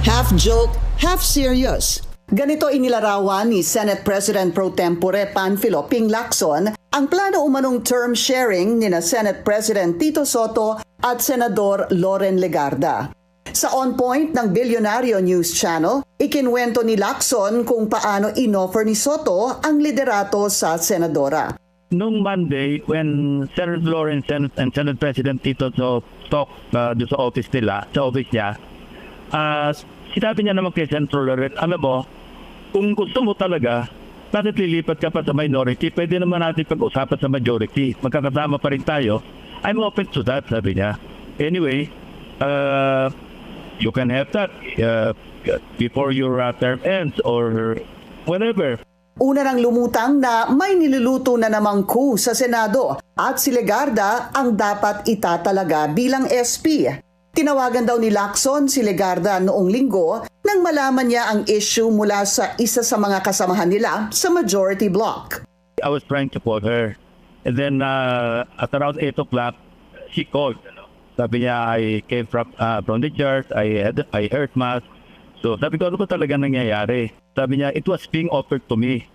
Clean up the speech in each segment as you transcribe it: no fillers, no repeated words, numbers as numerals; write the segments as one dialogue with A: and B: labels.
A: Half joke, half serious. Ganito inilarawan ni Senate President Pro Tempore Panfilo Ping Lacson ang plano umanong term sharing ni na Senate President Tito Soto at Senador Loren Legarda. Sa On Point ng Bilyonaryo News Channel, ikinwento ni Lacson kung paano inoffer ni Soto ang liderato sa senadora.
B: Noong Monday, when Senator Loren and Senate President Tito talked doon sa office niya, sinabi niya naman kay Senator Loren, alam mo, kung gusto mo talaga, bakit lilipat ka pa sa minority? Pwede naman natin pag-usapan sa majority. Magkakasama pa rin tayo. I'm open to that, sabi niya. Anyway, you can have that before your term ends or whatever.
A: Una nang lumutang na may niluluto na namang coup sa Senado at si Legarda ang dapat itatalaga bilang SP. Tinawagan daw ni Lacson si Legarda noong linggo nang malaman niya ang issue mula sa isa sa mga kasamahan nila sa majority bloc.
B: I was trying to call her. And then at around 8 o'clock, she called. Sabi niya, I came from the church, I heard mass. So sabi ko, ano ba talaga nangyayari? Sabi niya, it was being offered to me.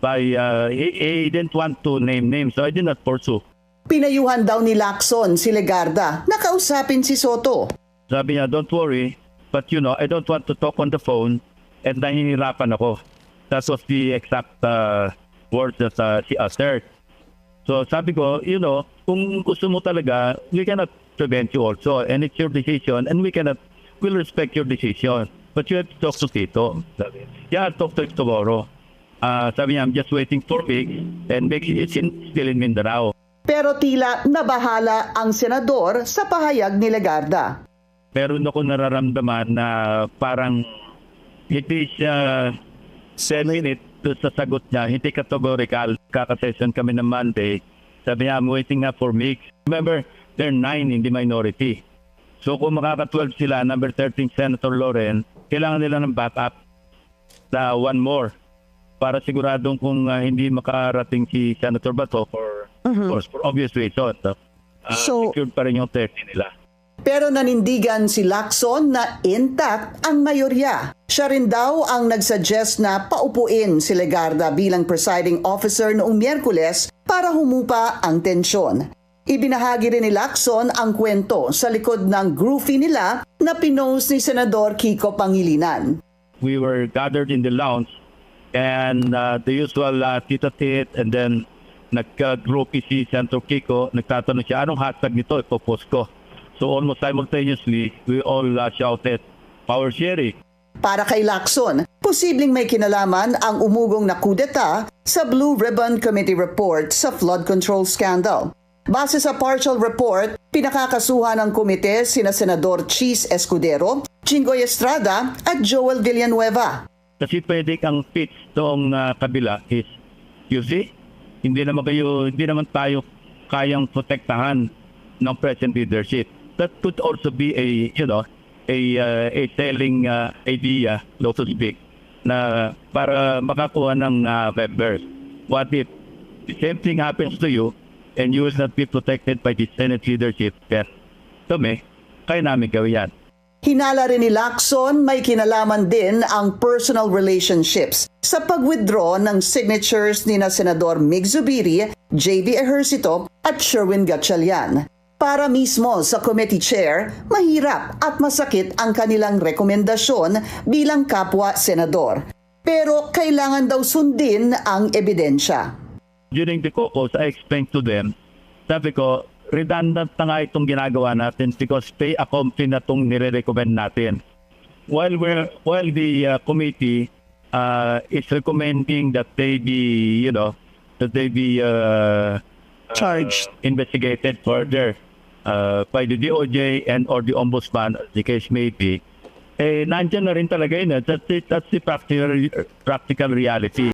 B: By, he didn't want to name names, so I did not pursue.
A: Pinayuhan daw ni Lacson si Legarda na kausapin si Soto.
B: Sabi niya, don't worry, but you know, I don't want to talk on the phone and nahihirapan ako. That was the exact words that she uttered. So sabi ko, you know, kung gusto mo talaga, we cannot prevent you also. And it's your decision and we'll respect your decision. But you have to talk to Tito. Sabi, yeah, I'll talk to him tomorrow. Sabi niya, I'm just waiting for weeks and maybe it's still in Mindanao.
A: Pero tila nabahala ang senador sa pahayag ni Legarda.
B: Pero ako nararamdaman na parang hindi siya seminit sa sagot niya, hindi categorical. Kaka-session kami ng Monday. Sabi niya, I'm waiting na for weeks. Remember, they're 9 in the minority. So kung makaka-12 sila, number 13 Senator Loren, kailangan nila ng backup na one more para siguradong kung hindi makarating si Senator Bato for obvious reasons. Secured pa rin yung 30 nila.
A: Pero nanindigan si Lacson na intact ang mayorya. Siya rin daw ang nagsuggest na paupuin si Legarda bilang presiding officer noong Miyerkules para humupa ang tensyon. Ibinahagi rin ni Lacson ang kwento sa likod ng groupie nila na pinost ni Senador Kiko Pangilinan.
B: We were gathered in the lounge and the usual Tita Tit and then nag-groupie si Senator Kiko. Nagtatanong siya, anong hashtag nito? Ipopost ko. So almost simultaneously, we all shouted, power sharing.
A: Para kay Lacson, posibleng may kinalaman ang umugong na kudeta sa Blue Ribbon Committee report sa flood control scandal. Base sa partial report, pinakakasuhan ng komite sina Senador Chis Escudero, Chingoy Estrada at Joel Villanueva.
B: Kasi pwede kang pitch doong kabila is, you see, hindi naman tayo kayang protektahan ng present leadership. That could also be a selling idea, so to speak, na para makakuha ng members. What if the same thing happens to you and you will not be protected by the Senate leadership? Then, kaya namin gawin yan.
A: Hinala rin ni Lacson may kinalaman din ang personal relationships sa pag-withdraw ng signatures ni na Senador Mig Zubiri, J.V. Ejercito at Sherwin Gatchalian. Para mismo sa committee chair, mahirap at masakit ang kanilang rekomendasyon bilang kapwa senador. Pero kailangan daw sundin ang ebidensya.
B: During the caucus, I explained to them, sabi ko, redundant na nga itong ginagawa natin because pay accompli na itong nire-recommend natin. While the committee is recommending that they be,
A: Charged.
B: Investigated further by the DOJ and or the Ombudsman, as the case may be, nandiyan na rin talaga yun. That's the practical reality.